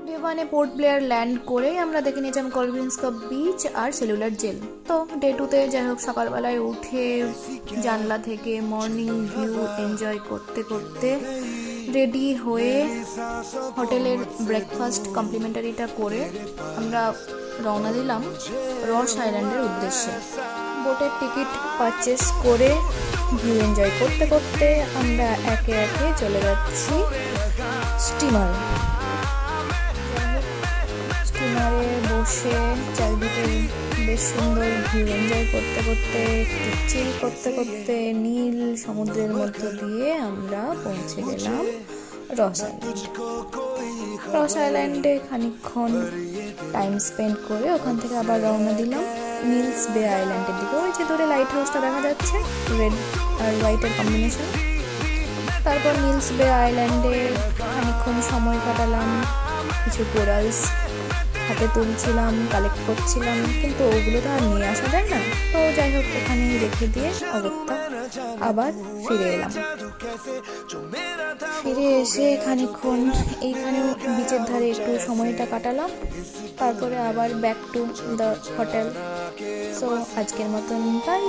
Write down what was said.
Day ওয়ানে port Blair land করেই আমরা দেখে নিয়েছিলাম কলভিন্স কপ বিচ আর সেলুলার জেল। তো ডে টুতে যাই হোক সকালবেলায় উঠে জানলা থেকে মর্নিং ভিউ এনজয় করতে করতে রেডি হয়ে হোটেলের ব্রেকফাস্ট কমপ্লিমেন্টারিটা করে আমরা রওনা দিলাম রস আইল্যান্ডের উদ্দেশ্যে। বোটের টিকিট পারচেস করে ভিউ এনজয় করতে করতে আমরা একে একে চলে যাচ্ছি স্টিমার। স্টিমারে বসে চারিদিকে বেশ সুন্দর ভিউ এনজয় করতে করতে একটু চিল করতে করতে নীল সমুদ্রের মধ্য দিয়ে আমরা পৌঁছে গেলাম রস আইল্যান্ড। রস আইল্যান্ডে খানিকক্ষণ টাইম স্পেন্ড করে ওখান থেকে আবার রওনা দিলাম মিলস বে আইল্যান্ডের দিকে। ওই যে দূরে লাইট হাউসটা দেখা যাচ্ছে রেড আর হোয়াইটের কম্বিনেশন। তারপর মিলস বে আইল্যান্ডে খানিকক্ষণ সময় কাটালাম, কিছু কোরালস হাতে তুলছিলাম, কালেক্ট করছিলাম, কিন্তু ওগুলো তো আর নিয়ে আসা যায় না। তো যাই হোক ওখানেই রেখে দিয়ে অগত্যা আবার ফিরে এলাম। ফিরে এসে খানিকক্ষণ এইখানেও বিচের ধারে একটু সময়টা কাটালাম, তারপরে আবার back to the hotel. So আজকের মতন বাই।